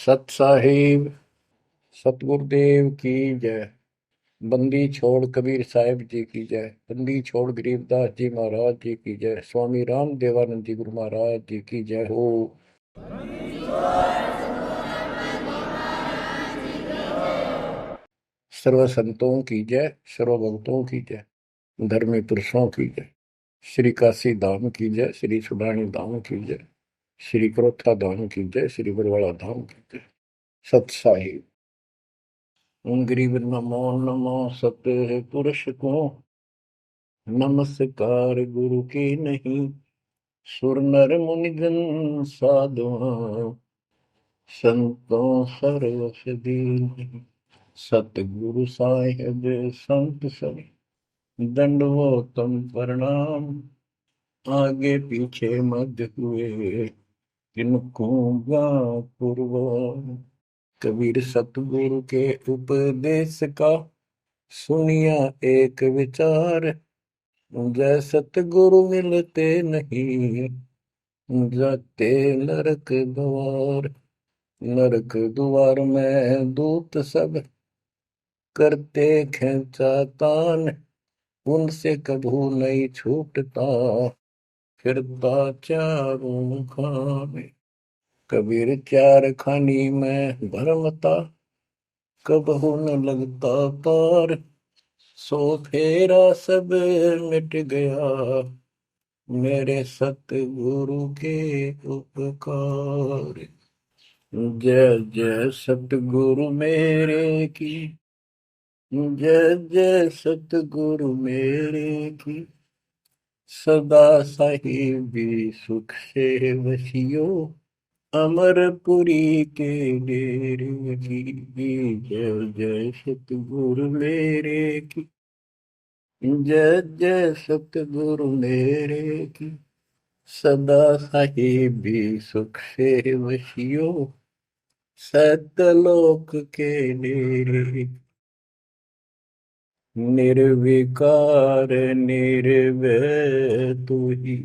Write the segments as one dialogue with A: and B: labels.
A: सत साहिब सतगुरुदेव की जय। बंदी छोड़ कबीर साहिब जी की जय। बंदी छोड़ गरीबदास जी महाराज जी की जय। स्वामी राम देवानंद जी गुरु महाराज जी की जय हो। सर्व संतों की जय, सर्व भक्तों की जय, धर्मी पुरुषों की जय। श्री काशी धाम की जय, श्री सुडानी धाम की जय, श्री क्रोथा धाम की जय, श्री बरवाड़ा धाम की जय। सत साहिब गरीब नमो नमो सत्य पुरुष को नमस्कार गुरु की नहीं। सुर नर मुनिजन साधुआ संतों सरवस दीन। सतगुरु साहिब संत सब दंडवतम प्रणाम। आगे पीछे मध्य हुए किनको पूर्व। कबीर सतगुरु के उपदेश का सुनिया एक विचार। जय सतगुरु मिलते नहीं जाते नरक द्वार। नरक द्वार में दूत सब करते खेचा तान। उनसे कभू नहीं छूटता फिरता चारों खाने। कबीर चार खानी में भरमता कबहू न लगता पार। सो फेरा सब मिट गया मेरे सतगुरु के उपकार। जय जय सतगुरु मेरे की जय जय सतगुरु मेरे की। सदा साहिबी सुख से वसियो अमरपुरी के डेरे की। जय जय सतगुरु मेरे की जय जय सतगुरु मेरे की। सदा साहिबी सुख से वसियो सतलोक के डेरे। निर्विकार निर्भय तू ही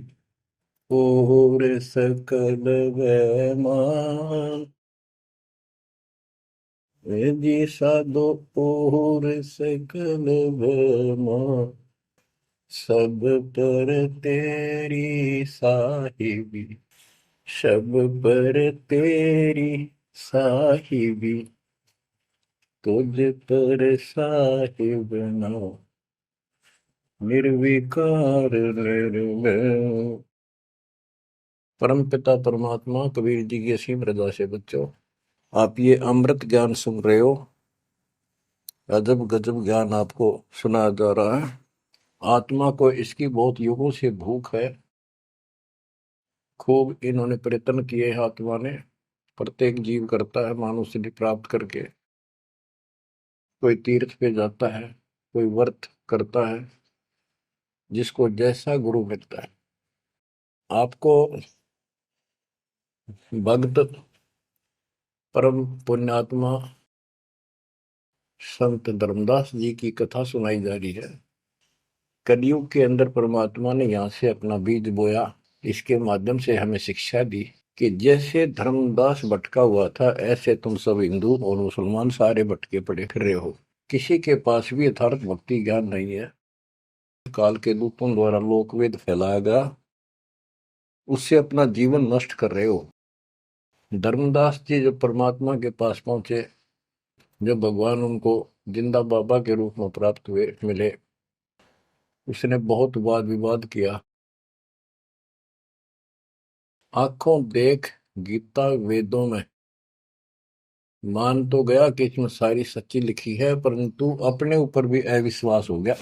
A: और सकल वैमान। जी साधो और सकल वैमान। सब पर तेरी साहिबी सब पर तेरी साहिबी। तुझ पर साहिब ना निर्विकार निर्भय। परम पिता परमात्मा कबीर जी की असीम रजा से बच्चों, आप ये अमृत ज्ञान सुन रहे हो। अजब गजब ज्ञान आपको सुनाया जा रहा है। आत्मा को इसकी बहुत युगों से भूख है। खूब इन्होंने प्रयत्न किए हैं आत्मा ने। प्रत्येक जीव करता है मानव सिद्धि प्राप्त करके। कोई तीर्थ पे जाता है, कोई व्रत करता है, जिसको जैसा गुरु मिलता है। आपको भक्त परम पुण्यात्मा संत धर्मदास जी की कथा सुनाई जा रही है। कलयुग के अंदर परमात्मा ने यहाँ से अपना बीज बोया। इसके माध्यम से हमें शिक्षा दी कि जैसे धर्मदास भटका हुआ था, ऐसे तुम सब हिंदू और मुसलमान सारे भटके पड़े फिर रहे हो। किसी के पास भी यथार्थ भक्ति ज्ञान नहीं है। काल के दूतों द्वारा लोकवेद फैलाया गया, उससे अपना जीवन नष्ट कर रहे हो। धर्मदास जी जब परमात्मा के पास पहुंचे, जब भगवान उनको जिंदा बाबा के रूप में प्राप्त हुए मिले, उसने बहुत वाद विवाद किया। आंखों देख गीता वेदों में मान तो गया कि इसमें सारी सच्ची लिखी है, परंतु अपने ऊपर भी अविश्वास हो गया।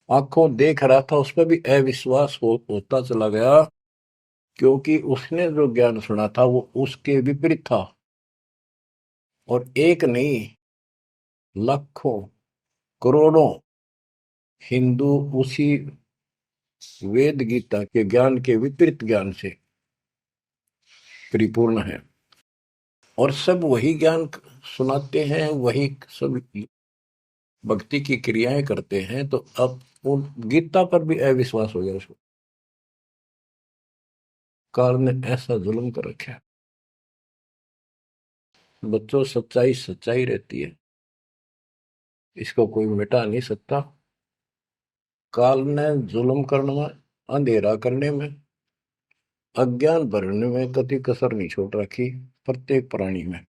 A: आंखों देख रहा था, उस पर भी अविश्वास होता चला गया, क्योंकि उसने जो ज्ञान सुना था वो उसके विपरीत था। और एक नहीं, लाखों करोड़ों हिंदू उसी वेद गीता के ज्ञान के विपरीत ज्ञान से परिपूर्ण है। और सब वही ज्ञान सुनाते हैं, वही सब भक्ति की क्रियाएं करते हैं। तो अब उन गीता पर भी अविश्वास हो गया उसको। काल ने ऐसा जुल्म कर रखा है। बच्चों, सच्चाई सच्चाई रहती है, इसको कोई मिटा नहीं सकता। काल ने जुल्म करने में, अंधेरा करने में, अज्ञान भरने में कति कसर नहीं छोड़ रखी प्रत्येक प्राणी में।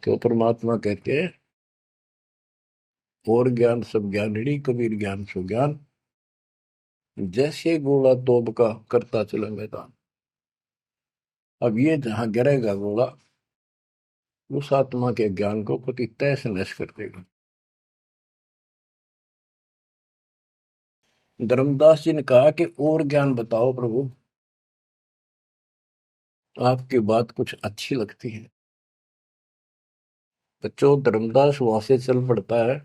A: तो परमात्मा कहते हैं, और ज्ञान सब ज्ञानड़ी, कबीर ज्ञान सो ज्ञान, जैसे गोला तोब का करता चले मैदान। अब ये जहां गिरेगा गोला, उस आत्मा के ज्ञान को कति तहस नहस कर देगा। धर्मदास जी ने कहा कि और ज्ञान बताओ प्रभु, आपकी बात कुछ अच्छी लगती है। बच्चों, धर्मदास वहां से चल पड़ता है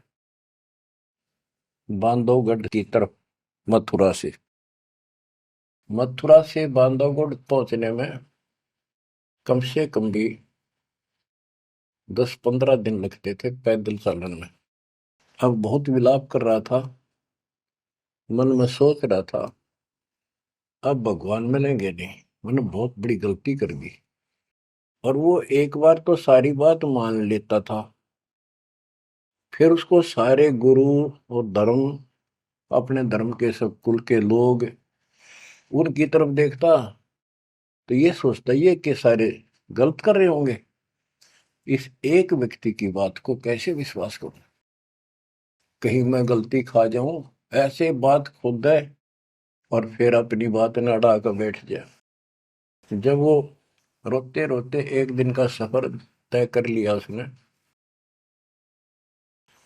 A: बांधवगढ़ की तरफ, मथुरा से। मथुरा से बांधवगढ़ पहुंचने में कम से कम भी 10-15 दिन लगते थे पैदल चालन में। अब बहुत विलाप कर रहा था, मन में सोच रहा था, अब भगवान मिलेंगे नहीं, मैंने बहुत बड़ी गलती कर दी। और वो एक बार तो सारी बात मान लेता था, फिर उसको सारे गुरु और धर्म, अपने धर्म के सब कुल के लोग, उनकी तरफ देखता तो ये सोचता ये कि सारे गलत कर रहे होंगे, इस एक व्यक्ति की बात को कैसे विश्वास करूं, कहीं मैं गलती खा जाऊं, ऐसे बात खुद है और फिर अपनी बात न अड़ा कर बैठ जाए। जब वो रोते रोते एक दिन का सफर तय कर लिया उसने,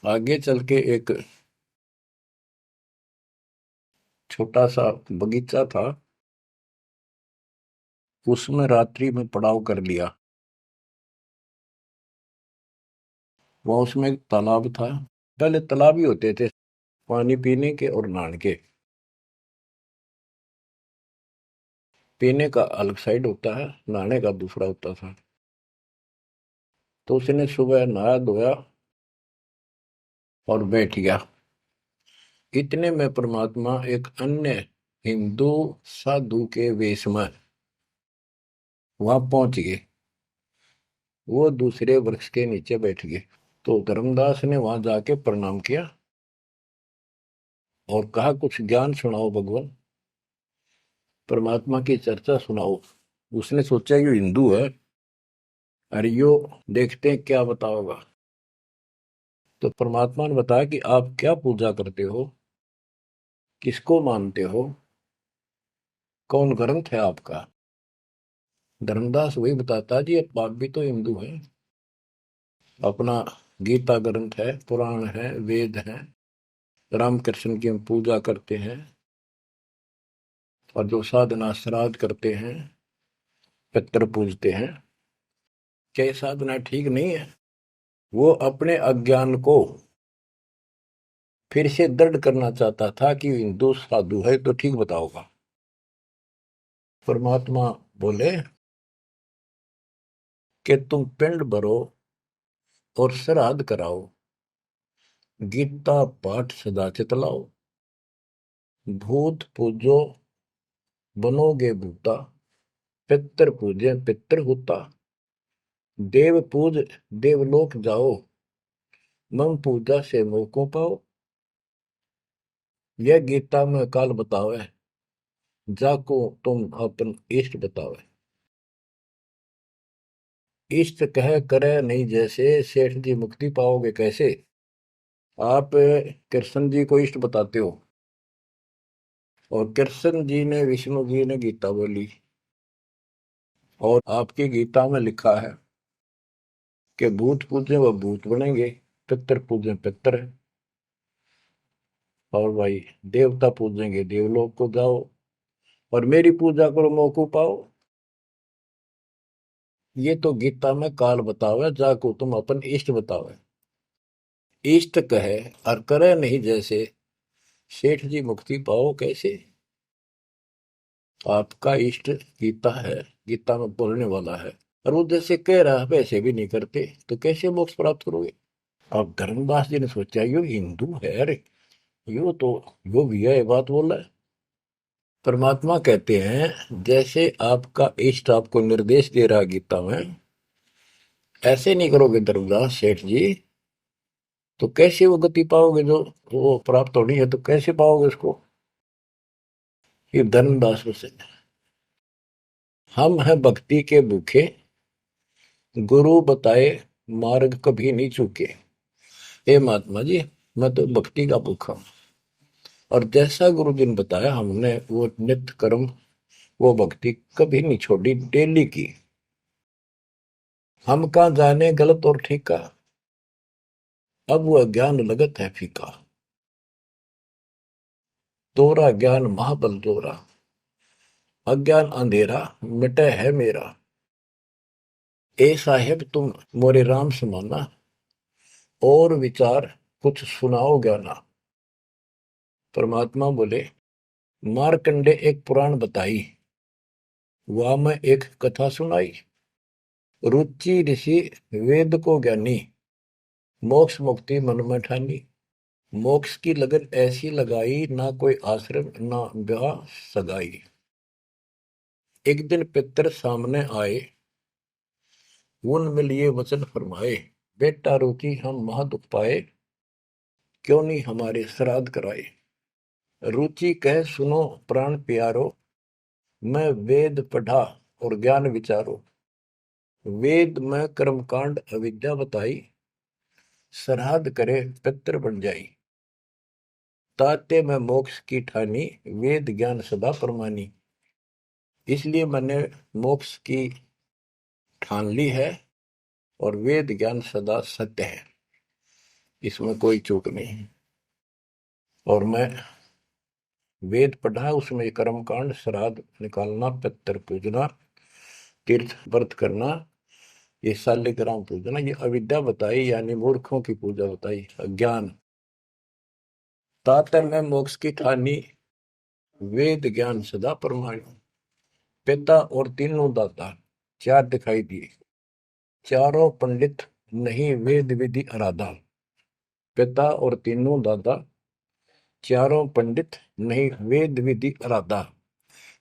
A: आगे चल के एक छोटा सा बगीचा था, उसमें रात्रि में पड़ाव कर लिया। वहां उसमें एक तालाब था, पहले तालाब ही होते थे पानी पीने के और नहाने के। पीने का अलग साइड होता है, नहाने का दूसरा होता था। तो उसने सुबह नहाया धोया और बैठ गया। इतने में परमात्मा एक अन्य हिंदू साधु के वेश में वहां पहुंच गए। वो दूसरे वृक्ष के नीचे बैठ गए। तो धर्मदास ने वहां जाके प्रणाम किया और कहा, कुछ ज्ञान सुनाओ भगवान, परमात्मा की चर्चा सुनाओ। उसने सोचा ये हिंदू है, अरे यो देखते हैं क्या बताओगा। तो परमात्मा ने बताया कि आप क्या पूजा करते हो, किसको मानते हो, कौन ग्रंथ है आपका। धर्मदास वही बताता, जी आप भी तो हिंदू हैं, अपना गीता ग्रंथ है, पुराण है, वेद है, रामकृष्ण की हम पूजा करते हैं, और जो साधना श्राद्ध करते हैं, पितर पूजते हैं, क्या ये साधना ठीक नहीं है। वो अपने अज्ञान को फिर से दृढ़ करना चाहता था कि हिंदू साधु है तो ठीक बताओगा। परमात्मा बोले कि तुम पिंड भरो और श्राद्ध कराओ, गीता पाठ सदा चितलाओ, भूत पूजो बनोगे भूता, पितर पूजे पितर होता, देव पूज देवलोक जाओ, मम पूजा से मोह को पाओ। यह गीता में काल बतावे, जाको तुम अपन इष्ट बतावे। इष्ट कह करे नहीं जैसे, सेठ जी मुक्ति पाओगे कैसे। आप कृष्ण जी को इष्ट बताते हो, और कृष्ण जी ने, विष्णु जी ने गीता बोली, और आपकी गीता में लिखा है कि भूत पूजे वह भूत बनेंगे, पितर पूजे पितर, और भाई देवता पूजेंगे देवलोक को जाओ, और मेरी पूजा करो मोको पाओ। ये तो गीता में काल बतावे, जाको तुम अपन इष्ट बतावे। इष्ट कहे और करे नहीं जैसे, सेठ जी मुक्ति पाओ कैसे। आपका इष्ट गीता है, गीता में बोलने वाला है, और वो जैसे कह रहा है वैसे भी नहीं करते, तो कैसे मोक्ष प्राप्त करोगे। अब धर्मदास जी ने सोचा, यो हिंदू है, अरे यो तो यो भी है, ये बात बोल रहा है। परमात्मा कहते हैं, जैसे आपका इष्ट आपको निर्देश दे रहा है गीता में, ऐसे नहीं करोगे धर्मदास सेठ जी तो कैसे वो गति पाओगे, जो वो प्राप्त होनी है तो कैसे पाओगे उसको। ये धर्मदास से हम हैं भक्ति के भूखे, गुरु बताए मार्ग कभी नहीं चूके। हे महात्मा जी, मैं तो भक्ति का भूखा हूं, और जैसा गुरु जी ने बताया हमने वो नित्य कर्म, वो भक्ति कभी नहीं छोड़ी, डेली की। हम कहाँ जाने गलत और ठीक का, अब वह ज्ञान लगत है फीका। तोरा ज्ञान महाबल तोरा, अज्ञान अंधेरा मिटे है मेरा। ए साहेब तुम मोरे राम समाना, और विचार कुछ सुनाओ ज्ञाना। परमात्मा बोले, मारकंडे एक पुराण बताई, वह मैं एक कथा सुनाई। रुचि ऋषि वेद को ज्ञानी, मोक्ष मुक्ति मन में ठानी। मोक्ष की लगन ऐसी लगाई, ना कोई आश्रम ना ब्याह सगाई। एक दिन पितर सामने आए, उन लिए वचन फरमाए। बेटा रुचि हम महादुख पाए, क्यों नहीं हमारे श्राद्ध कराए। रुचि कह सुनो प्राण प्यारो, मैं वेद पढ़ा और ज्ञान विचारो। वेद में कर्मकांड अविद्या बताई, श्राद्ध करे पितर बन जाई। ताते में मोक्ष की ठानी, वेद ज्ञान सदा परमानी। इसलिए मैंने मोक्ष की ठान ली है, और वेद ज्ञान सदा सत्य है, इसमें कोई चूक नहीं है। और मैं वेद पढ़ा, उसमें कर्मकांड, श्राद्ध निकालना, पितर पूजना, तीर्थ व्रत करना, ये शालिग्राम पूजना, ये अविद्या बताई, यानी मूर्खों की पूजा बताई, अज्ञान। ताते में मोक्ष की ठानी, वेद ज्ञान सदा परमाणु। पिता और तीनों दाता, चार दिखाई दिए। चारों पंडित नहीं वेद विधि आराधा। पिता और तीनों दादा, चारों पंडित नहीं वेद विधि आराधा।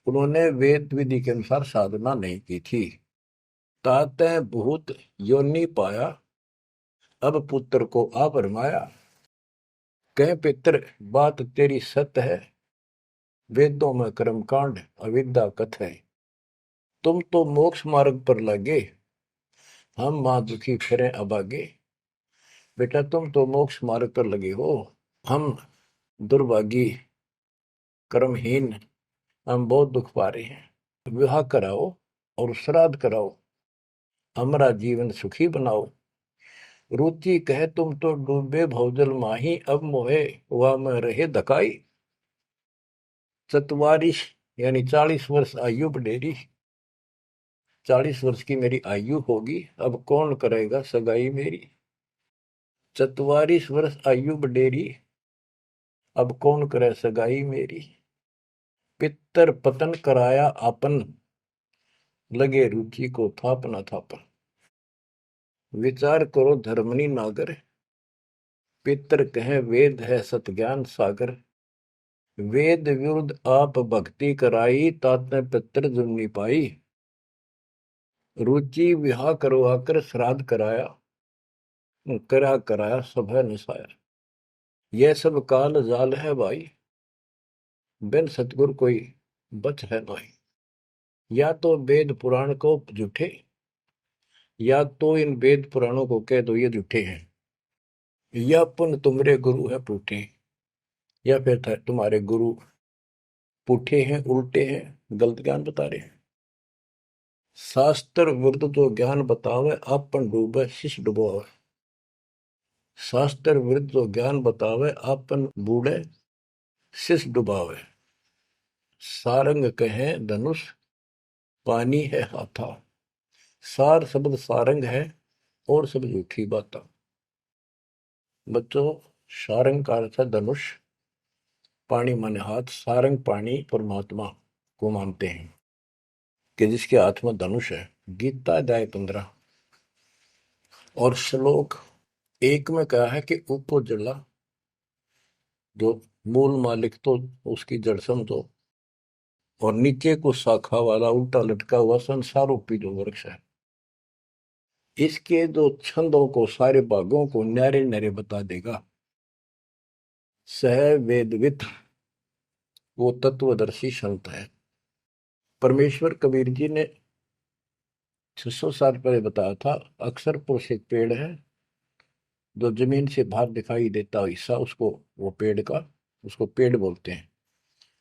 A: उन्होंने वेद विधि के अनुसार साधना नहीं की थी। ताते भूत योनि पाया, अब पुत्र को आ भरमाया। कह पितर बात तेरी सत्य है, वेदों में कर्मकांड अविद्या कथ है। तुम तो मोक्ष मार्ग पर लगे, हम मां दुखी फिरे अभागे। बेटा तुम तो मोक्ष मार्ग पर लगे हो, हम दुर्भागी कर्महीन, हम बहुत दुख पा रहे हैं। विवाह कराओ और श्राद्ध कराओ, हमारा जीवन सुखी बनाओ। रुचि कहे तुम तो डूबे भवजल माही, अब मोहे वह में रहे धकाई। चतवारिश यानी 40 वर्ष आयु बडेरी, 40 वर्ष की मेरी आयु होगी, अब कौन करेगा सगाई मेरी। 44 वर्ष आयु बडेरी, अब कौन करे सगाई मेरी। पितर पतन कराया आपन, लगे रुचि को थापना थापन। विचार करो धर्मनी नागर, पितर कहे वेद है सत ज्ञान सागर। वेद विरुद्ध आप भक्ति कराई, ताते पितर जुर्नी पाई। रुचि विवाह करवाकर श्राद्ध कराया, कराया सब है निसाया। यह सब काल जाल है भाई, बिन सतगुर कोई बच है नहीं। या तो वेद पुराण को झूठे, या तो इन वेद पुराणों को कह दो ये झूठे हैं, या पुन तुम्हारे गुरु है पूठे, या फिर तुम्हारे गुरु पूठे हैं, उल्टे हैं, गलत ज्ञान बता रहे हैं। शास्त्र विरुद्ध जो ज्ञान बतावे, आपन डूबे शिष्य डुबोवे। शास्त्र विरुद्ध जो ज्ञान बतावे, आपन बूढ़े शिष्य डुबावे। सारंग कहे धनुष, पानी है हाथा। सार शब्द सारंग है, और सब झूठी बात। बच्चों, सारंग का अर्थ है धनुष, पानी माने हाथ। सारंग पानी परमात्मा को मानते हैं कि जिसके हाथ में धनुष है। गीता अध्याय 15 और श्लोक 1 में कहा है कि ऊपर जला, जो मूल मालिक तो उसकी जड़ समझो, और नीचे को शाखा वाला उल्टा लटका हुआ संसार रूपी जो वृक्ष है। इसके जो छंदों को, सारे भागों को न्यारे न्यारे बता देगा। सह वेदविद, वो तत्वदर्शी संत है। परमेश्वर कबीर जी ने 600 साल पहले बताया था, अक्सर पुरुष एक पेड़ है, जो जमीन से बाहर दिखाई देता हिस्सा उसको, वो पेड़ का, उसको पेड़ बोलते हैं,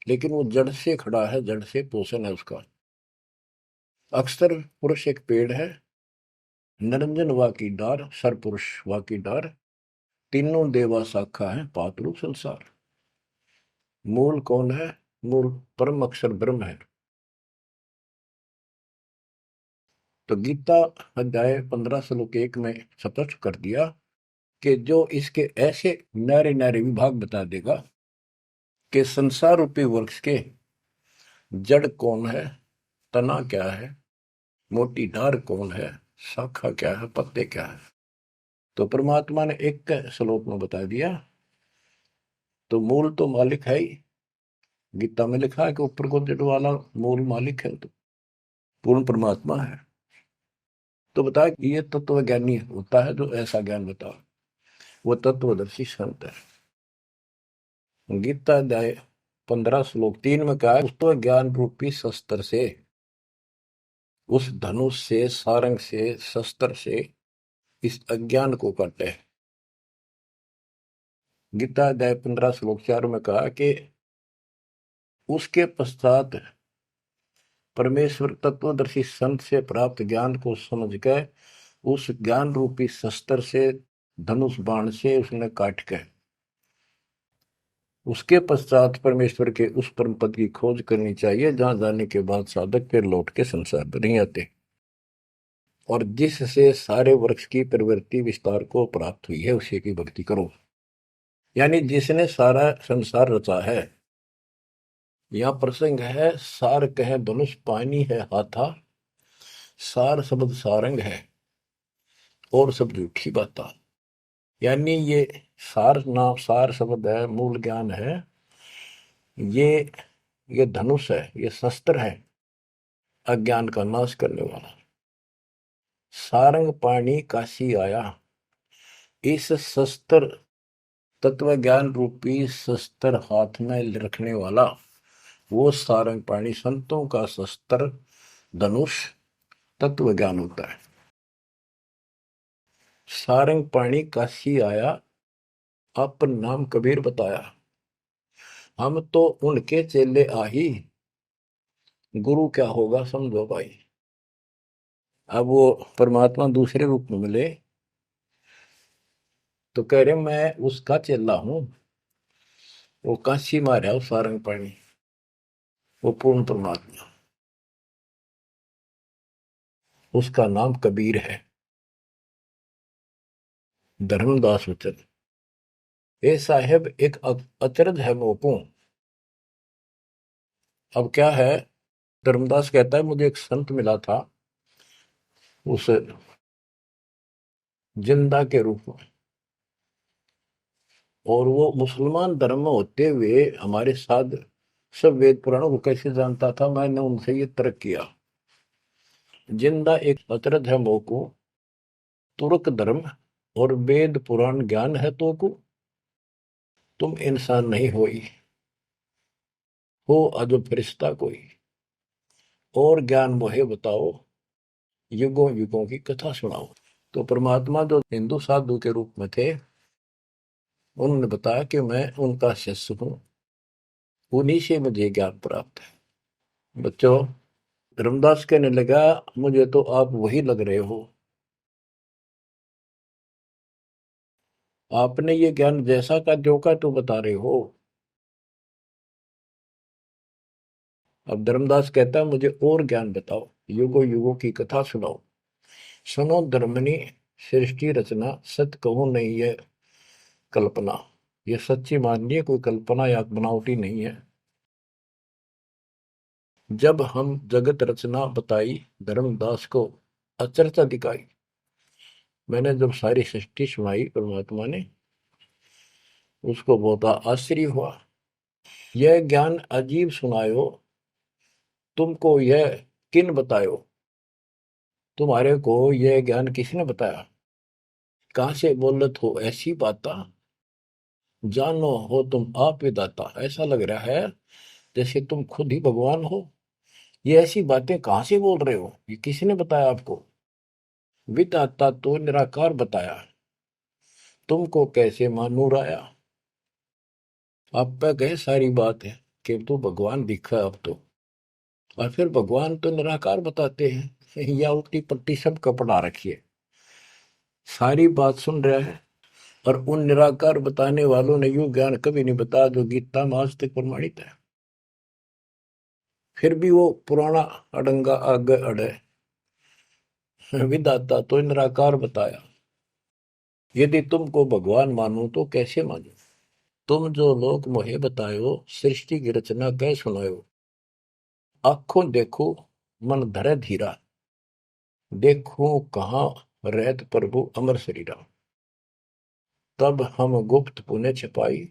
A: लेकिन वो जड़ से खड़ा है, जड़ से पोषण है उसका। अक्सर पुरुष एक पेड़ है, निरंजन वा की डार, सरपुरुष वा की डार, तीनों देवा शाखा है, पातरू संसार। मूल कौन है? मूल परम अक्षर ब्रह्म है। तो गीता अध्याय 15 श्लोक 1 में स्पष्ट कर दिया कि जो इसके ऐसे नारे नारे विभाग बता देगा कि संसार रूपी वृक्ष के जड़ कौन है, तना क्या है, मोटी डार कौन है, शाखा क्या है, पत्ते क्या है, तो परमात्मा ने एक श्लोक में बता दिया। तो मूल तो मालिक है ही, गीता में लिखा है कि ऊपर को जड़ वाला मूल मालिक है, तो पूर्ण परमात्मा है। तो बता, ये तत्व ज्ञानी होता है जो ऐसा ज्ञान बता, वो तत्वदर्शी संत है। गीता अध्याय 15 श्लोक 3 में कहा, उस तो ज्ञान रूपी शस्त्र से, उस धनुष से, सारंग से, शस्त्र से इस अज्ञान को काटे। गीता अध्याय 15 श्लोक 4 में कहा कि उसके पश्चात परमेश्वर तत्वदर्शी संत से प्राप्त ज्ञान को समझ कर उस ज्ञान रूपी शस्त्र से, धनुष बाण से उसने काट के, उसके पश्चात परमेश्वर के उस परम पद की खोज करनी चाहिए, जहां जाने के बाद साधक फिर लौट के संसार में नहीं आते, और जिससे सारे वृक्ष की प्रवृत्ति विस्तार को प्राप्त हुई है, उसी की भक्ति करो। यानी जिसने सारा संसार रचा है। यह प्रसंग है, सार कह धनुष पानी है हाथा, सार शब्द सारंग है और सब झूठी बाता। यानी ये सार नाम, सार शब्द है, मूल ज्ञान है, ये ये धनुष है, ये शस्त्र है अज्ञान का नाश करने वाला। सारंग पाणी काशी आया, इस शस्त्र, तत्व ज्ञान रूपी शस्त्र हाथ में रखने वाला वो सारंग पाणी, संतों का शस्त्र धनुष तत्व ज्ञान होता है। सारंग पाणी काशी आया, अपन नाम कबीर बताया, हम तो उनके चेले आही, गुरु क्या होगा समझो भाई। अब वो परमात्मा दूसरे रूप में मिले तो कह रहे मैं उसका चेला हूं, वो काशी मारा वो सारंग पाणी, वो पूर्ण परमात्मा, उसका नाम कबीर है। धर्मदास वचन, ए साहेब एक अचरज है मोकू। अब क्या है, धर्मदास कहता है मुझे एक संत मिला था, उस जिंदा के रूप में, और वो मुसलमान धर्म में होते हुए हमारे साथ सब वेद पुराणों को कैसे जानता था, मैंने उनसे ये तर्क किया। जिंदा एक अचरज है मोकू, तुर्क धर्म और वेद पुराण ज्ञान है तो को, तुम इंसान नहीं हो अजब फरिश्ता कोई, और ज्ञान मोहे बताओ, युगों युगों की कथा सुनाओ। तो परमात्मा जो हिंदू साधु के रूप में थे, उन्होंने बताया कि मैं उनका शिष्य हूं, उन्हीं से मुझे ज्ञान प्राप्त है। बच्चों, रामदास कहने लगा मुझे तो आप वही लग रहे हो, आपने ये ज्ञान जैसा का जो का तो बता रहे हो। अब धर्मदास कहता है मुझे और ज्ञान बताओ, युगों युगों की कथा सुनाओ, सुनो धर्मनी सृष्टि रचना, सत्य कहो नहीं है कल्पना, ये सच्ची मानिए, कोई कल्पना या बनावटी नहीं है। जब हम जगत रचना बताई, धर्मदास को अचरचा दिखाई। मैंने जब सारी सृष्टि सुनाई परमात्मा ने, उसको बहुत आश्चर्य हुआ। यह ज्ञान अजीब सुनायो, तुमको यह किन बतायो, तुम्हारे को यह ज्ञान किसने बताया? कहाँ से बोलत हो ऐसी बात? जानो हो तुम आप विदाता। ऐसा लग रहा है जैसे तुम खुद ही भगवान हो। ये ऐसी बातें कहाँ से बोल रहे हो? ये किसने बताया आपको? विदाता तो निराकार बताया। तुमको कैसे मानूर आया? आप पे कहे सारी बात है कि तू भगवान दिखा है अब तो। और फिर भगवान तो निराकार बताते हैं या उल्टी पट्टी सब कपड़ा रखिए। सारी बात सुन रहा है और उन निराकार बताने वालों ने यूं ज्ञान कभी नहीं बताया जो गीता में आज तक प्रमाणित है। फिर भी वो पुराना अडंगा आगे अड़े। विदाता तो निराकार बताया। यदि तुमको भगवान मानूं तो कैसे मानूं? तुम जो लोग मोहे बतायो सृष्टि की रचना कह सुनायो। आंखों देखो मन धरे धीरा। देखो कहाँ रहत प्रभु अमर शरीरा। तब हम गुप्त पुण्य छिपाई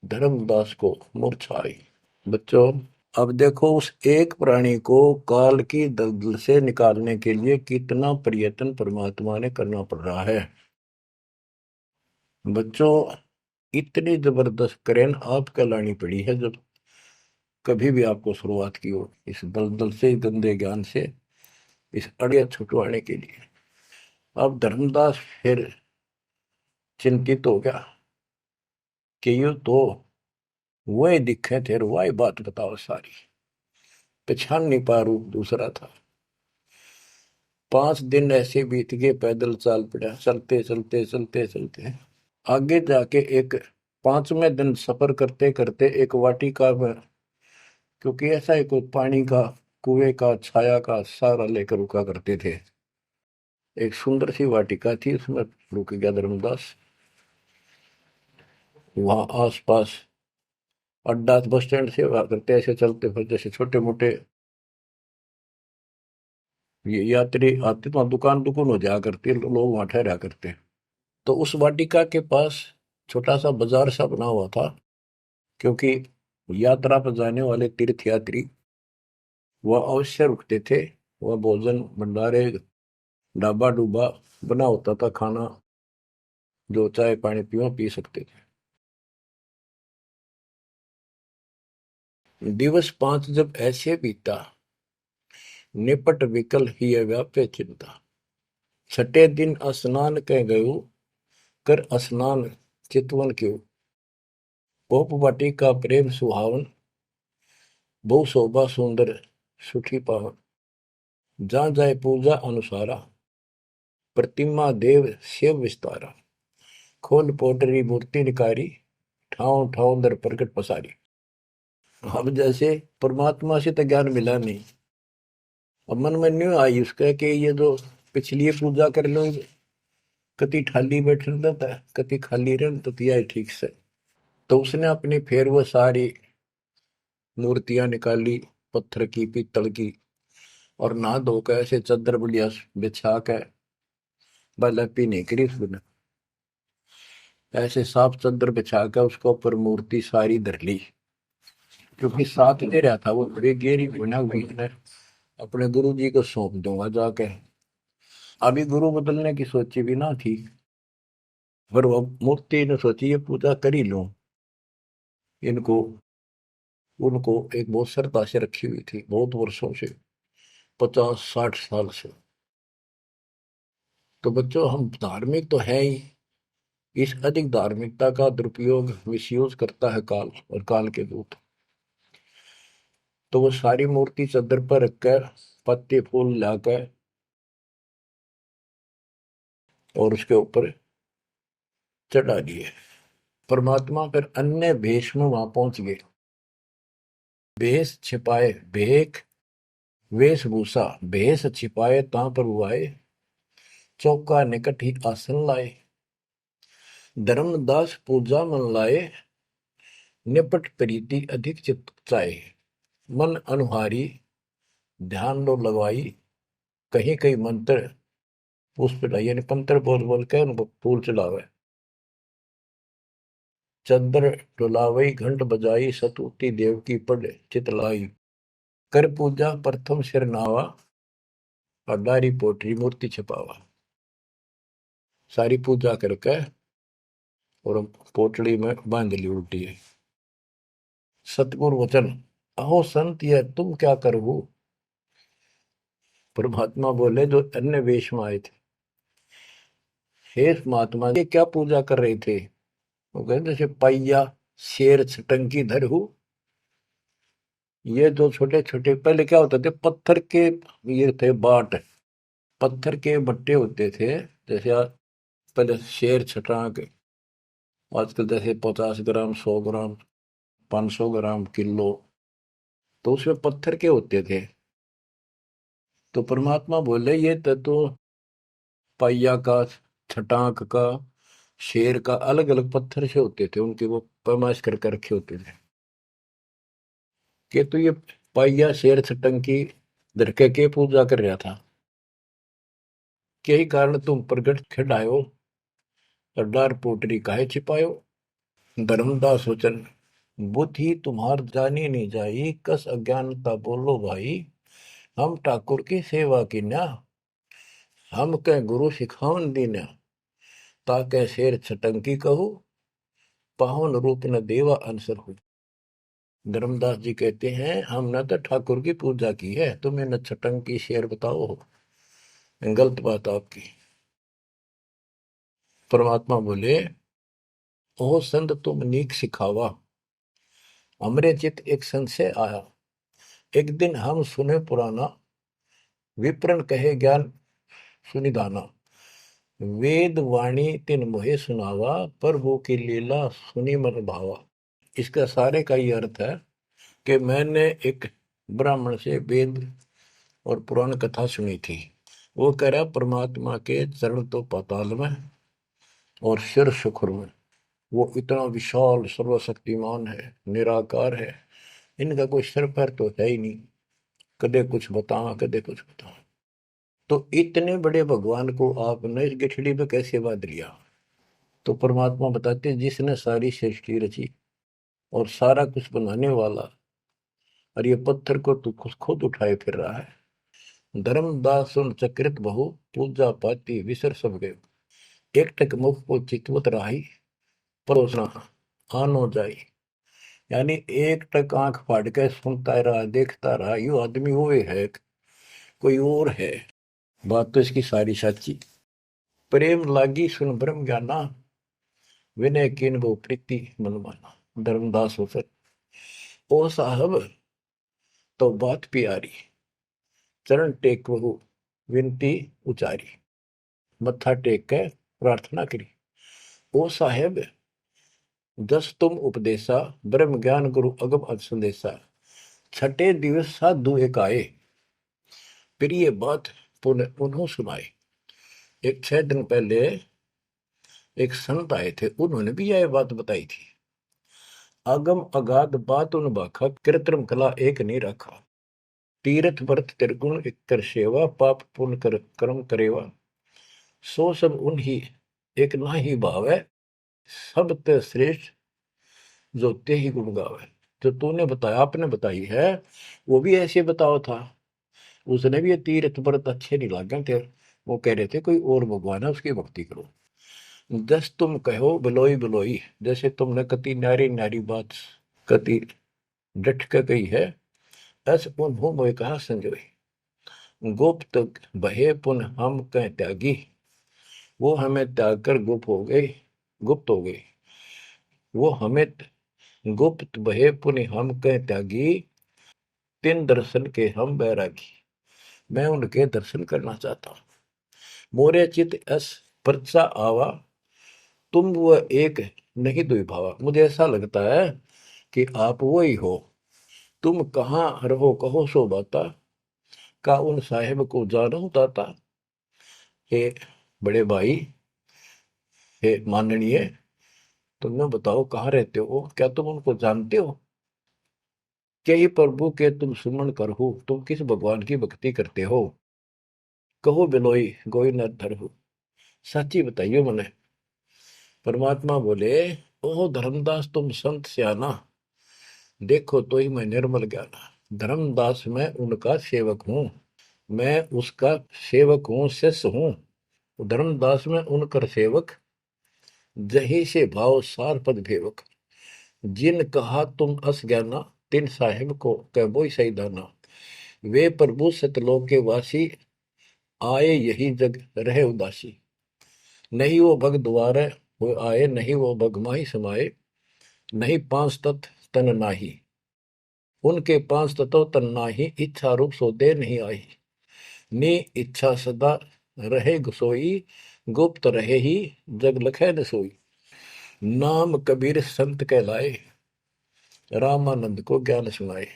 A: धर्मदास को मूर्छाई। बच्चों, अब देखो उस एक प्राणी को काल की दलदल से निकालने के लिए कितना प्रयत्न परमात्मा ने करना पड़ रहा है। बच्चों, इतनी जबरदस्त करेन आपके लानी पड़ी है जब कभी भी आपको शुरुआत की हो इस दलदल से, गंदे ज्ञान से, इस अड़िया छुटवाने के लिए। अब धर्मदास फिर चिंतित हो गया कि यू तो वही दिखे थे, वही बात बताओ सारी। पहचान नहीं पा रूप दूसरा था। 5 दिन ऐसे बीत गए, पैदल चाल पड़ा, चलते चलते चलते चलते आगे जाके एक 5वें दिन सफर करते करते एक वाटिका में, क्योंकि ऐसा ही कोई पानी का कुएं का छाया का सहारा लेकर रुका करते थे, एक सुंदर सी वाटिका थी, उसमें रुक गया धर्मदास। वहां आसपास अड्डा बस स्टैंड से हुआ करते, ऐसे चलते फिर जैसे छोटे मोटे ये यात्री आते तो वहाँ दुकान दुकान हो जाया करती, लोग वहां ठहरा करते। तो उस वाटिका के पास छोटा सा बाजार सा बना हुआ था, क्योंकि यात्रा पर जाने वाले तीर्थ यात्री वह अवश्य रुकते थे। वह भोजन भंडारे ढाबा डूबा बना होता था, खाना जो चाय पानी पियो पी सकते थे। दिवस 5 जब ऐसे बीता, निपट विकल ही व्यापे चिंता। छठे दिन स्नान कह गयो, कर स्नान चितवन क्यों। पोप वाटी का प्रेम सुहावन, बहु शोभा सुंदर सुठी पावन। जहाँ जाए पूजा अनुसारा, प्रतिमा देव शिव विस्तारा। खोल पोटरी मूर्ति निकारी, ठाव ठाव दर प्रकट पसारी। अब जैसे परमात्मा से तो ज्ञान मिला नहीं, अब मन में न्यू आई उसका कि ये जो पिछली पूजा कर लो, कति खाली बैठ रहता है, कति खाली रह तो तिया ठीक से। तो उसने अपनी फिर वो सारी मूर्तियां निकाली, पत्थर की पीतल की, और नहा धोकर ऐसे चादर बढ़िया बिछा के बलपी नहीं करी उसने, ऐसे साफ चादर बिछा के उसके ऊपर मूर्ति सारी धर ली। क्योंकि साथ दे रहा था वो, बड़ी गहरी गुना हुई ने अपने गुरु जी को सौंप दूंगा जाके। अभी गुरु बदलने की सोची भी ना थी, पर वो मूर्ति ने सोची ये पूजा कर ही लूं। इनको उनको एक बहुत श्रद्धा से रखी हुई थी बहुत वर्षों से, 50-60 साल से। तो बच्चों, हम धार्मिक तो है ही, इस अधिक धार्मिकता का दुरुपयोग मिसयूज करता है काल और काल के दूत। तो वो सारी मूर्ति चादर पर रखकर पत्ते फूल लाकर और उसके ऊपर चढ़ा दिए। परमात्मा फिर अन्य भेष में वहां पहुंच गए। भेष छिपाए भेख, वेशभूषा भेष छिपाए ता प्रभु आए। चौका निकट ही आसन लाए, धर्मदास पूजा मन लाए। निपट प्रीति अधिक चित चाहे, मन अनुहारी ध्यान लो लगवाई। कहीं कहीं मंत्र पुष्प यानी पंत्र बोल बोल के उनको फूल चढ़ावे। चंद्र डुलावई घंट बजाई, सतुति देव की पढ़ चितलाई। कर पूजा प्रथम सिर नावा, और डायरी पोटरी मूर्ति छपावा, सारी पूजा करके और पोटली में बांध ली उल्टी है। सतगुरु वचन, अहो संत ये तुम क्या करो। परमात्मा बोले जो अन्य वेश में आए थे, हे महात्मा ये क्या पूजा कर रहे थे। वो कहते जैसे पैया शेर छटंकी धरहू। ये जो छोटे छोटे पहले क्या होते थे, पत्थर के ये थे बाट, पत्थर के बट्टे होते थे। जैसे पहले शेर छटांक, आजकल जैसे 50 ग्राम 100 ग्राम 500 ग्राम किलो, तो उसमें पत्थर के होते थे। तो परमात्मा बोले ये तो पैया का, छटांक का, शेर का अलग अलग पत्थर से होते थे, उनके वो पैमाइश करके रखे होते थे कि तो ये पैया शेर छटंकी धरके के पूजा कर रहा था। यही कारण तुम प्रगट खिड़ायो और डार पोटरी काहे छिपायो। धर्मदास वचन, बुद्धि तुम्हार जानी नहीं जाई, कस अज्ञानता बोलो भाई। हम ठाकुर की सेवा की ना, हम कह गुरु सिखावन दीना, ताके शेर छटंकी कहू, पावन रूप न देवा अनसर हो। धर्मदास जी कहते हैं हमने तो ठाकुर की पूजा की है, तुम्हें न छटंकी शेर बताओ, गलत बात आपकी। परमात्मा बोले ओ संत तुम नीक सिखावा, हमरे चित एक संशय आया। एक दिन हम सुने पुराना, विप्रन कहे ज्ञान सुनिधाना। वेद वाणी तिन मोहे सुनावा, प्रभु की लीला सुनी मन भावा। इसका सारे का ये अर्थ है कि मैंने एक ब्राह्मण से वेद और पुराण कथा सुनी थी। वो कह रहा परमात्मा के चरण तो पाताल में और सिर सुखुर में, वो इतना विशाल सर्वशक्तिमान है, निराकार है, इनका कोई सिर पैर तो है ही नहीं, कदे कुछ बताओ कदे कुछ बताओ। तो इतने बड़े भगवान को आपने इस गठड़ी में कैसे बांध लिया। तो परमात्मा बताते जिसने सारी सृष्टि रची और सारा कुछ बनाने वाला, और ये पत्थर को तू खुद उठाए फिर रहा है। धर्मदास सुन चक्रित बहु, पूजा पाती विसर सब गए। एक टक मुख को चितवत राही, परोसना आनो जाई। यानी एक टक आंख फाड़ के सुनता रहा, देखता रहा, यू आदमी हुए है कोई और है। बात तो इसकी सारी सच्ची। प्रेम लागी सुन ब्रह्म ज्ञाना, विनय किन वो प्रीति मन माना। धर्मदास हो सर ओ साहब तो बात प्यारी, चरण टेक बहु विनती उचारी। मत्था टेक के प्रार्थना करी। ओ साहेब दस तुम उपदेशा, ब्रह्म ज्ञान गुरु अगम अज संदेशा। छठे दिवस साधु एक आए, प्रिय बात पुनः उन्हों सुनाए। एक 6 दिन पहले एक संत आए थे, उन्होंने भी यह बात बताई थी। अगम अगाध बात उन बाखा, कृत्रिम कला एक नहीं रखा। तीर्थ व्रत त्रिगुण एक कर सेवा, पाप पुण्य कर कर्म करेवा। सो सब उन्हीं एक ना ही भाव है, सब ते श्रेष्ठ जो ते ही गुण गावे। जो तूने बताया, आपने बताई है, वो भी ऐसे बताओ था। उसने भी ये तीर्थ व्रत अच्छे नहीं लगे थे, वो कह रहे थे कोई और भगवान है उसकी भक्ति करो। जस तुम कहो बिलोई बिलोई, जैसे तुमने कति न्यारी न्यारी बात कति डट के कही है, ऐसे उन्हों मोह कहा संजोई। गुप्त बहे पुन हम कह त्यागी, वो हमें त्याग कर गुप्त हो गई, गुप्त हो गई। वो हमें गुप्त बहे पुन हम कह त्यागी, तिन दर्शन के हम बैरागी। मैं उनके दर्शन करना चाहता हूं। मोरे चित अस परचा आवा, तुम वो एक नहीं दुई भावा। मुझे ऐसा लगता है कि आप वो ही हो। तुम कहाँ रहो कहो सो बाता, का उन साहेब को जानो दाता। हे बड़े भाई, हे माननीय, तुमने बताओ कहाँ रहते हो, क्या तुम उनको जानते हो। क्या ही प्रभु के तुम सुमन करहु, तुम किस भगवान की भक्ति करते हो। कहो बिलोई गोई न धरहु, सच्ची बताइयो मने। परमात्मा बोले ओ धर्मदास तुम संत सियाना, देखो तो ही मैं निर्मल ज्ञाना। धर्मदास मैं उनका सेवक हूं। मैं उसका सेवक हूँ, शिष्य हूँ। धर्मदास में उनकर सेवक, जही से भाव सार पद भेवक। जिन कहा तुम अस ज्ञाना, तिन साहिब को कह बोई सही दाना। वे प्रभु सतलोक के वासी, आए यही जग रहे उदासी। नहीं वो भग द्वारे हो आए, नहीं वो भग माही समाये। नहीं पांच तत्व तन नाही, उनके पांच तत्व तन नाही। इच्छा रूप सो दे नहीं आई, नी इच्छा सदा रहे सोई। गुप्त रहे ही जग लखे न सोई। नाम कबीर संत कहलाए, रामानंद को ज्ञान सुनाए।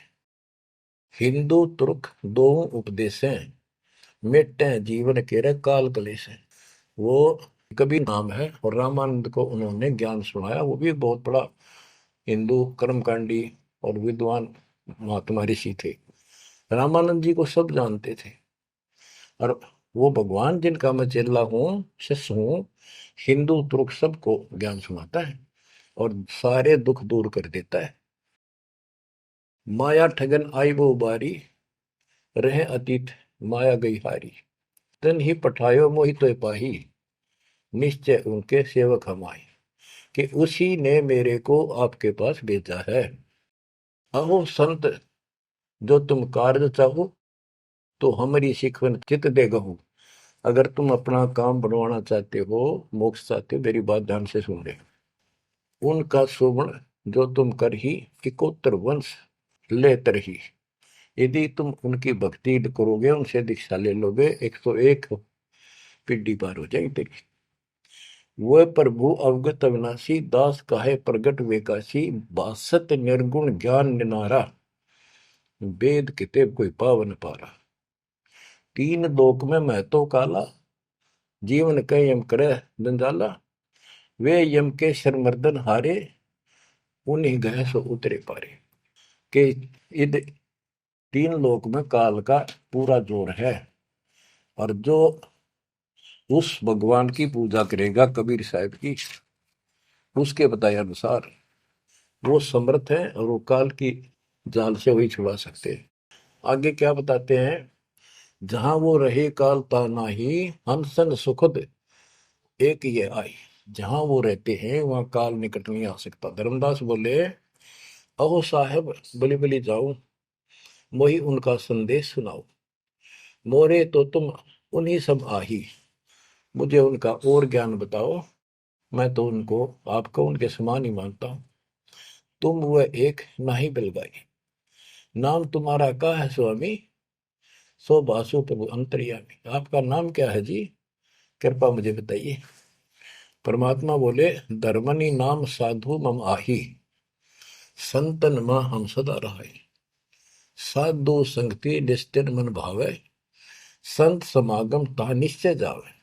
A: हिंदू तुर्क दो उपदेशें, मिटे जीवन के काल कलेश है। वो कबीर नाम है और रामानंद को उन्होंने ज्ञान सुनाया। वो भी बहुत बड़ा हिंदू कर्मकांडी और विद्वान महात्मा ऋषि थे। रामानंद जी को सब जानते थे और वो भगवान जिनका मैं चेला हूँ, शिष्य हूँ, हिंदू तुर्क सबको ज्ञान सुनाता है और सारे दुख दूर कर देता है। माया ठगन आई वो बारी, रहे अतीत माया गई हारी। तन ही पठायो मोहि तो पाही, निश्चय उनके सेवक हम आए। कि उसी ने मेरे को आपके पास भेजा है। अहो संत जो तुम कार्य चाहो, तो हमारी शिकवन चित दे गहू। अगर तुम अपना काम बनवाना चाहते हो, मोक्ष चाहते हो, मेरी बात ध्यान से सुन ले। उनका शोभन जो तुम कर ही, इकोत्तर वंश ले तरही। यदि तुम उनकी भक्ति करोगे, उनसे दीक्षा ले लोगे, 101 पीढ़ी पार हो जाएगी तेरी। वह प्रभु अवगत अविनाशी, दास काहे प्रगट वेकाशी। बासत निर्गुण ज्ञान निनारा, वेद किताब कोई पावन पारा। तीन लोक में मैं तो काला, जीवन कह यम करे जंजाला। वे यम के शर्मर्दन हारे, उन्हीं गए सो उतरे पारे। के इध तीन लोक में काल का पूरा जोर है और जो उस भगवान की पूजा करेगा कबीर साहब की, उसके बताए अनुसार वो समर्थ है और वो काल की जाल से वही छुड़ा सकते हैं। आगे क्या बताते हैं, जहां वो रहे काल ता नाही, हंसन सुखद एक ये आई। जहां वो रहते हैं वहां काल निकट नहीं आ सकता। धर्मदास बोले, अहो साहेब बलि बलि जाओ, मोहि उनका संदेश सुनाओ। मोरे तो तुम उन्हीं सब आही, मुझे उनका और ज्ञान बताओ। मैं तो उनको आपको उनके समान ही मानता हूं। तुम वह एक नाही बिलगाई, नाम तुम्हारा क्या है स्वामी। सो बासु प्रभु अंतर्यामी। आपका नाम क्या है जी, कृपा मुझे बताइए। परमात्मा बोले, धर्मनि नाम साधु मम आही, संतन मां हम सदा रहे। साधु संगति निस्तिर मन भावे, संत समागम ता निश्चय जावे।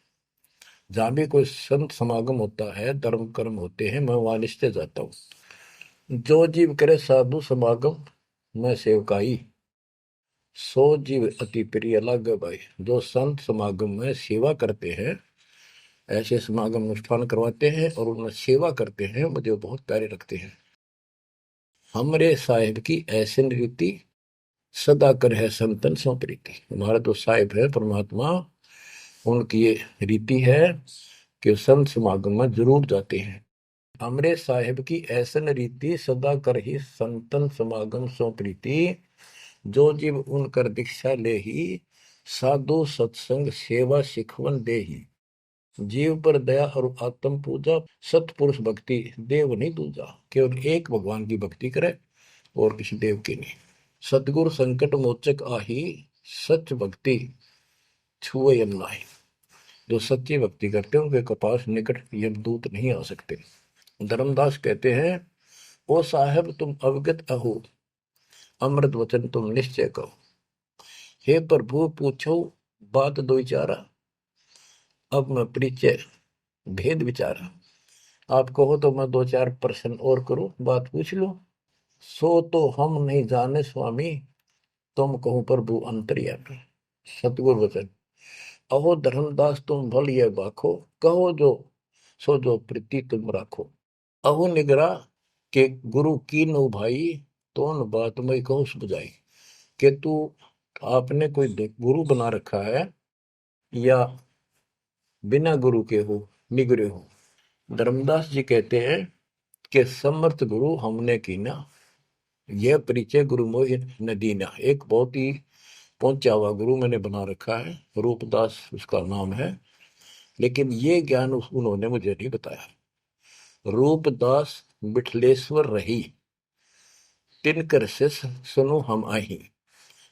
A: जहां भी कोई संत समागम होता है, धर्म कर्म होते हैं, मैं वहां निश्चय जाता हूँ। जो जीव करे साधु समागम मैं सेवकाई, सो जीव अति प्रिय लागे भाई। जो संत समागम में सेवा करते हैं, ऐसे समागम अनुष्ठान करवाते हैं और उनमें सेवा करते हैं, मुझे बहुत प्यारे लगते हैं। हमरे साहिब की ऐसी रीति, सदा कर है संतन सो प्रीति। हमारा तो साहिब है परमात्मा, उनकी ये रीति है कि संत समागम में जरूर जाते हैं। हमरे साहिब की ऐसन रीति, सदा कर ही संतन समागम सो प्रीति। जो जीव उनकर दीक्षा ले ही, साधु सत्संग सेवा सिखवन दे ही। जीव पर दया और आत्म पूजा, सतपुरुष भक्ति देव नहीं दूजा। केवल एक भगवान की भक्ति करे और किसी देव की नहीं। सतगुरु संकट मोचक आही, सच भक्ति छुए यम नाही। जो सच्ची भक्ति करते हैं उनके कपास निकट यमदूत नहीं आ सकते। धर्मदास कहते हैं, ओ साहेब तुम अवगत अहो, अमृत वचन तुम निश्चय कहो। हे प्रभु पूछो बात दो चारा, अब मैं परिचय भेद विचारा। आप कहो तो मैं दो चार प्रश्न और करूं, बात पूछ लो। सो तो हम नहीं जाने स्वामी, तुम कहो प्रभु अंतर्यामी। सतगुरु वचन, अहो धर्मदास तुम भल ये बाखो, कहो जो सो जो प्रीति तुम राखो। अहो निगरा के गुरु की नो भाई, तो न बात मैं कहूँ बुझाई। कि तू आपने कोई गुरु बना रखा है या बिना गुरु के हो, निगरे हो। धर्मदास जी कहते हैं कि समर्थ गुरु हमने कीना, यह परिचय गुरु मोहि न दीना। एक बहुत ही पहुंचा हुआ गुरु मैंने बना रखा है, रूपदास उसका नाम है, लेकिन ये ज्ञान उन्होंने मुझे नहीं बताया। रूपदास बिठलेश्वर रही, तिनकर शिष्य सुनो हम आही।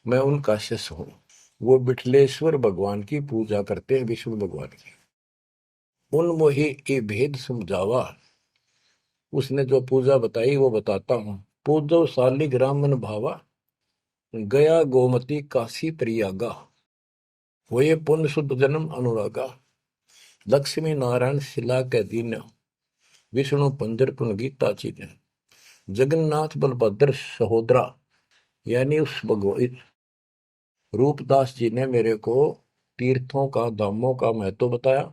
A: मैं उनका शिष्य हूं। वो बिठलेश्वर भगवान की पूजा करते हैं, विष्णु भगवान की। उन मोहि के भेद समझावा, उसने जो पूजा बताई वो बताता हूं। पूजो शालिग्राम मन भावा, गया गोमती काशी प्रयागा। होए पुण्य शुद्ध जन्म अनुरागा, लक्ष्मी नारायण शिला के दीन। विष्णु पंजर पुन गीता चीन। जगन्नाथ बलभद्र सहोदरा, यानी उस भगवान रूपदास जी ने मेरे को तीर्थों का, धामों का महत्व बताया,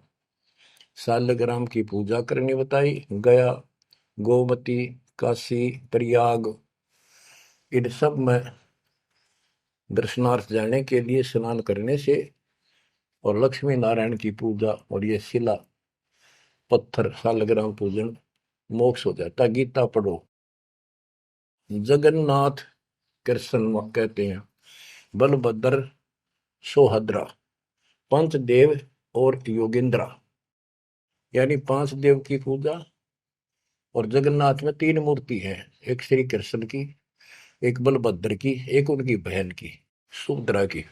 A: शालिग्राम की पूजा करनी बताई, गया, गोमती, काशी, प्रयाग, इन सब में दर्शनार्थ जाने के लिए स्नान करने से, और लक्ष्मी नारायण की पूजा और ये शिला पत्थर शालिग्राम पूजन मोक्ष हो जाता। गीता पढ़ो। जगन्नाथ कृष्ण कहते हैं, बलभद्र सोहद्रा, पंचदेव और योगेंद्रा, यानी पांच देव की पूजा। और जगन्नाथ में तीन मूर्ति है, एक श्री कृष्ण की, एक बलभद्र की, एक उनकी बहन की सुभद्रा की,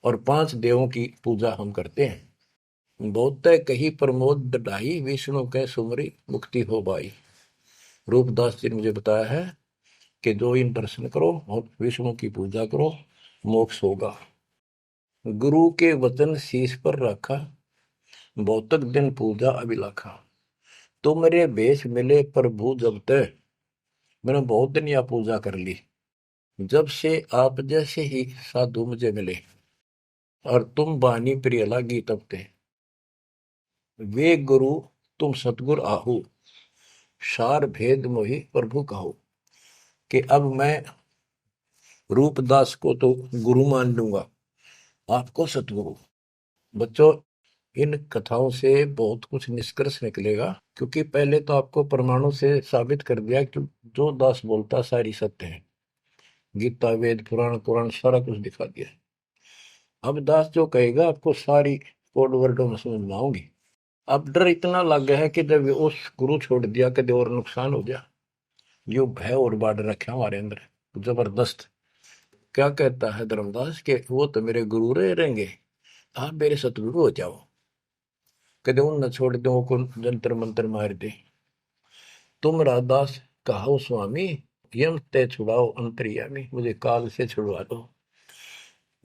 A: और पांच देवों की पूजा हम करते हैं। बहुत कही प्रमोद दढ़ाई, विष्णु के सुमरी मुक्ति हो बाई। रूपदास जी ने मुझे बताया है कि जो इन दर्शन करो और विष्णु की पूजा करो, मोक्ष होगा। गुरु के वचन शीश पर रखा, बहुतक दिन पूजा अभिलाखा। तुमरे बेश मिले प्रभु जब तक, मैंने बहुत दिन यह पूजा कर ली, जब से आप जैसे ही साधु मुझे मिले, और तुम बानी प्रिय लागी तब ते। वे गुरु तुम सतगुर आहू, सार भेद मोहि प्रभु कहो। कि अब मैं रूपदास को तो गुरु मान लूंगा, आपको सतगुरु। बच्चों, इन कथाओं से बहुत कुछ निष्कर्ष निकलेगा, क्योंकि पहले तो आपको प्रमाणों से साबित कर दिया कि जो दास बोलता सारी सत्य है। गीता, वेद, पुराण, कुरान सारा कुछ दिखा दिया। अब दास जो कहेगा आपको सारी कोड वर्डों में समझ में आऊंगी। अब डर इतना लग गया है कि जब उस गुरु छोड़ दिया कभी और नुकसान हो गया, यो भय और बाढ़ रखे हमारे अंदर जबरदस्त। क्या कहता है धर्मदास के वो तो मेरे गुरु रहेंगे, आप मेरे सतगुरु हो जाओ। कदे उन न छोड़ दो को जंतर मंत्र मार दे। तुम राधास कहो स्वामी, यम ते छुड़ाओ अंतर्यामी। मुझे काल से छुड़वा दो।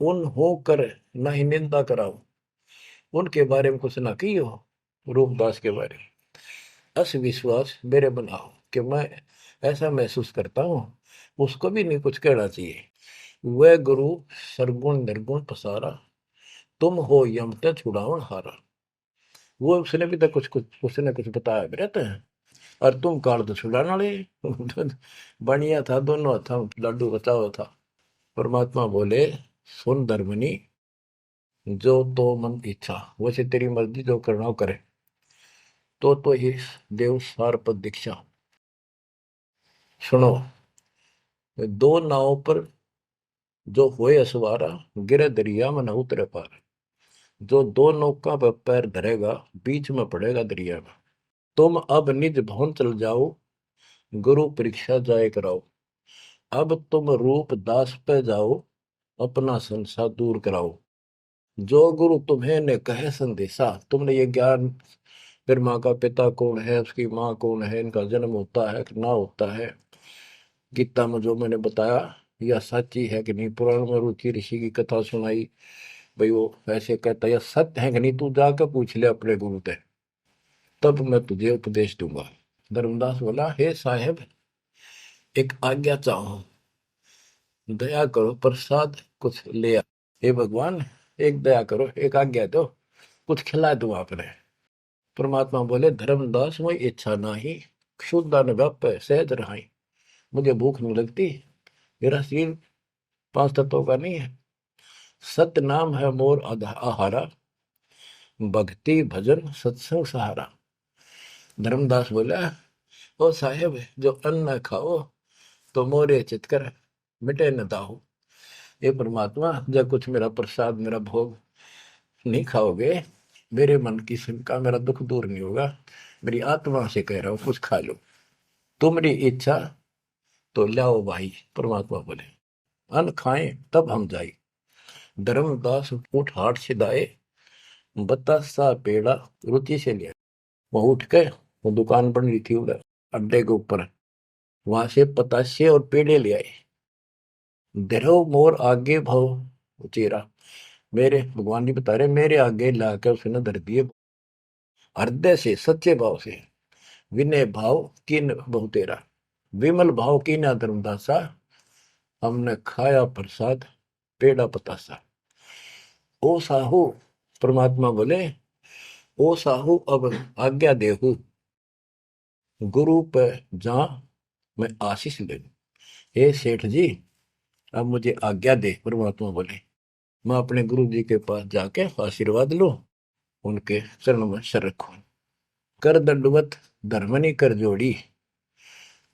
A: उन हो कर न ही निंदा कराओ, उनके बारे में कुछ ना कहियो। रूपदास के बारे में अस विश्वास मेरे बनाओ, कि मैं ऐसा महसूस करता हूं, उसको भी नहीं कुछ कहना चाहिए। वह गुरु सरगुण निर्गुण पसारा, तुम हो यम ते छुड़ावन हारा। वो उसने भी तो कुछ कुछ उसने कुछ बताया भी रहता है, और तुम काल तो छुड़ाने वाले। बढ़िया था, दोनों था, लड्डू बचाओ था। परमात्मा बोले, सुन धर्मनी, जो तो मन इच्छा, वैसे तेरी मर्जी जो करना हो करे। तो ही देव सार पद दीक्षा। सुनो, दो नाव पर जो होए असवारा, गिरे दरिया में न उतरे पार। जो दो नौका पर पैर धरेगा, बीच में पड़ेगा दरिया में। तुम अब निज भवन चल जाओ, गुरु परीक्षा जाए कराओ। अब तुम रूप दास पे जाओ, अपना संसार दूर कराओ। जो गुरु तुम्हें ने कहे संदेशा, तुमने ये ज्ञान, फिर माँ का पिता कौन है, उसकी माँ कौन है, इनका जन्म होता है कि ना होता है, गीता में जो मैंने बताया यह सच्ची है कि नहीं, पुराण में रुचि ऋषि की कथा सुनाई, भाई वो ऐसे कहता यह सत्य है कि नहीं, तू जाकर पूछ ले अपने गुरु से, तब मैं तुझे उपदेश दूंगा। धर्मदास बोला, हे साहेब, एक आज्ञा चाहो, दया करो, प्रसाद कुछ ले आ। हे भगवान, एक दया करो, एक आज्ञा दो, कुछ खिला दूं आपने। परमात्मा बोले, धर्मदास मोई इच्छा नाही, क्षुद्र व्याप सहज रहाई। मुझे भूख नहीं लगती, मेरा शरीर पांच तत्वों का नहीं है, सत नाम है मोर आहारा, भक्ति भजन सत्संग सहारा। धर्मदास बोला, ओ साहेब जो अन्न खाओ तो मोरे चितकर मिटे न दाहो। ये परमात्मा जब कुछ मेरा प्रसाद मेरा भोग नहीं खाओगे, मेरे मन की शंका मेरा दुख दूर नहीं होगा। मेरी आत्मा से कह रहा हूं कुछ खा लो, तुम्हारी इच्छा तो लाओ भाई। परमात्मा बोले अन्न खाएं तब हम जाए। धर्मदास उठ हाट से दाए, बतासा पेड़ा रुचि से लिया। वो उठ के, वो दुकान बन रही थी उधर अड्डे के ऊपर, वहां से पतासे और पेड़े ले आए। धरो मोर आगे भाव चेरा, मेरे भगवान जी बता रहे मेरे आगे लाकर उसने धर दिए। हृदय से सच्चे भाव से, विनय भाव किन बहु तेरा, विमल भाव की ना धर्मदासा, हमने खाया प्रसाद पेड़ा पतासा। ओ साहू, परमात्मा बोले ओ साहू अब आज्ञा देहू, गुरु पर जा मैं आशीष ले लूं। हे सेठ जी अब मुझे आज्ञा दे। परमात्मा बोले मैं अपने गुरु जी के पास जाके आशीर्वाद लूं, उनके चरणों में सर रखूं। कर दंडवत धर्मनी कर जोड़ी,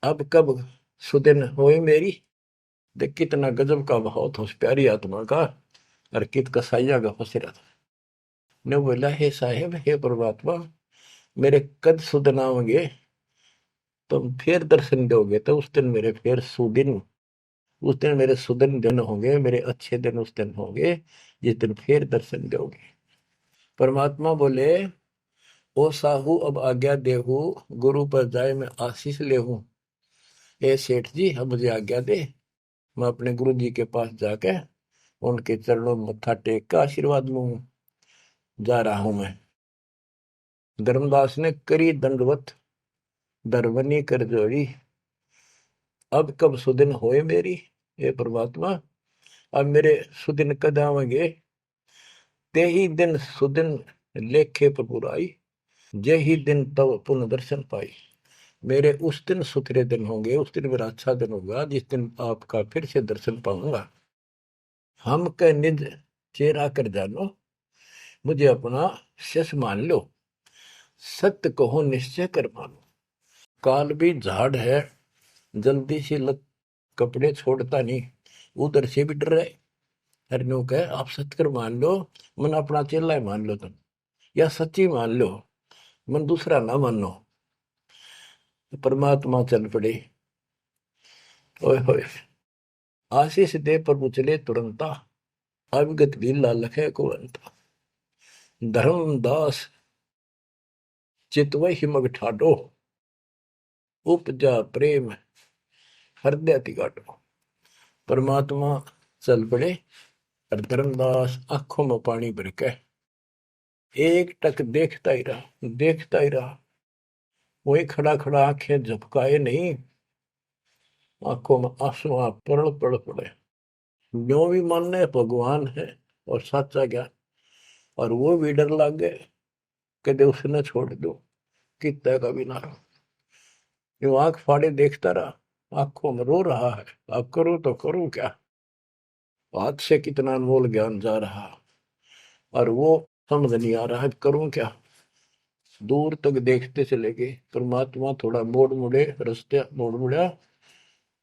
A: अब कब सुदिन होई मेरी। देख कितना गजब का भाव था उस प्यारी आत्मा का, और कित कसाइया का फंसेरा था। ने बोला हे साहेब हे परमात्मा, मेरे कद सुदिन आओगे, तुम फिर दर्शन दोगे तो उस दिन मेरे फिर सुदिन, उस दिन मेरे सुदिन दिन होंगे, मेरे अच्छे दिन उस दिन होंगे जिस दिन फिर दर्शन दोगे। परमात्मा बोले ओ साहू अब आज्ञा देहू, गुरु पर जाए मैं आशीष लेहूं। ए सेठ जी अब मुझे आज्ञा दे, मैं अपने गुरु जी के पास जाके उनके चरणों में मत्था टेक कर आशीर्वाद लूं। जा रहा हूं मैं। धर्मदास ने करी दंडवत दरवनी कर जोड़ी, अब कब सुदिन होए मेरी। हे परमात्मा अब मेरे सुदिन कद आवेंगे। ते ही दिन सुदिन लेखे पर बुराई, जे ही दिन तब पुनः दर्शन पाई। मेरे उस दिन सुथरे दिन होंगे, उस दिन मेरा अच्छा दिन होगा जिस दिन आपका फिर से दर्शन पाऊंगा। हम कह निज चेहरा कर जानो, मुझे अपना शिष्य मान लो। सत्य कहो निश्चय कर मानो, काल भी झाड़ है जल्दी से लग कपड़े छोड़ता नहीं, उधर से भी डर रहे। हरनू कहे आप सत्य कर मान लो, मन अपना चेला ही मान लो तुम, या सच्ची मान लो, मन दूसरा ना मानो। परमात्मा चल पड़े। ओए होए आशीष दे प्रभु चले तुरंता, अविगत भी लालख है को अंता। धर्मदास चितवही मग ठाडो, उपजा प्रेम हृदय तिगाटो। परमात्मा चल पड़े और धर्मदास आंखों में पानी भर के एक टक देखता ही रहा, देखता ही रहा। वही खड़ा खड़ा आंखें झपकाए नहीं, आंखों में आंसू पड़ पड़ पड़े। जो भी मानने भगवान है और सच्चा ज्ञान, और वो भी डर लग गए कदे उसने छोड़ दो कितना का भी ना रहो। जो आंख फाड़े देखता रहा, आंखों में रो रहा है, अब करूं तो करूं क्या, हाथ से कितना अनमोल ज्ञान जा रहा, और वो समझ नहीं आ रहा है करूं क्या। दूर तक देखते चले गए। परमात्मा थोड़ा मोड़ मुड़े, रास्ते मोड़ मुड़ा,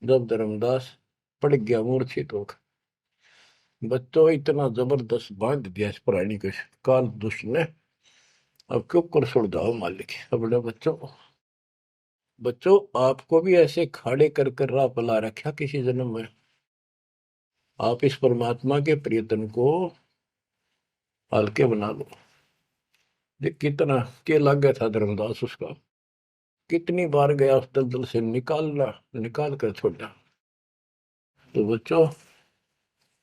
A: जब धर्मदास पड़ गया मूर्छित होकर। बच्चों इतना जबरदस्त बांध दिया इस प्राणी के काल दुष्ट ने, अब क्यों कर छोड़ जाओ मालिक। अब बच्चों, बच्चों आपको भी ऐसे खाड़े कर कर राह पला रखा किसी जन्म में। आप इस परमात्मा के प्रियतन को हल्के बना लो। ये कितना के लग गया था धर्मदास उसका, कितनी बार गया उस दलदल से निकालना, निकाल कर छोड़ा। तो बच्चों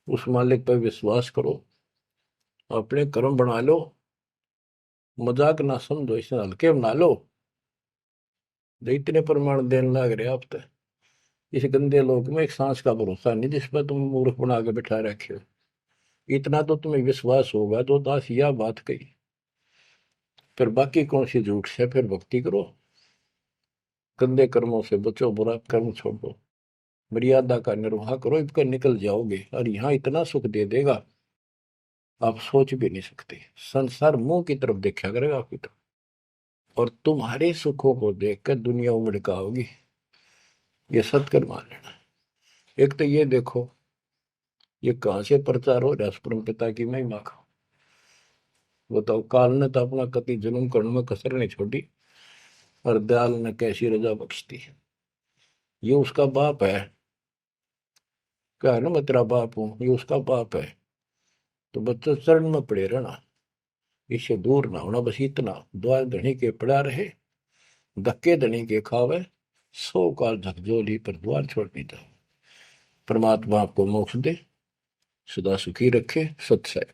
A: उस मालिक पर विश्वास करो, अपने कर्म बना लो, मजाक ना समझो, इसे हल्के बना लो। जो इतने प्रमाण देने लग रहे आप तो, इस गंदे लोक में एक सांस का भरोसा नहीं जिस पर तुम मूर्ख बना के बिठा रखे हो। इतना तो तुम्हें विश्वास होगा तो दास यह बात कही, फिर बाकी कौन सी झूठ से। फिर भक्ति करो, गंदे कर्मों से बचो, बुरा कर्म छोड़ो, मर्यादा का निर्वाह करो, इसका निकल जाओगे और यहाँ इतना सुख दे देगा। आप सोच भी नहीं सकते। संसार मुंह की तरफ देखा करेगा आपकी तरफ, और तुम्हारे सुखों को देखकर दुनिया उमड़ का होगी, ये सत्य मान लेना। एक तो ये देखो, ये कहां से प्रचार हो रहा है परम पिता की महिमा का। बताओ, काल ने तो अपना कति जुल्म करने में कसर नहीं छोड़ी, और दयाल ने कैसी रजा बख्शती। ये उसका बाप है, क्या है ना, मैं तेरा बाप हूं, ये उसका बाप है। तो बच्चों चरण में पड़े रहना, इससे दूर ना होना, बस इतना, द्वार धनी के पड़ा रहे, धक्के धनी के खावे, 100 काल झकझोली पर द्वार छोड़नी था। परमात्मा आपको मोक्ष दे, सदा सुखी रखे। सत्य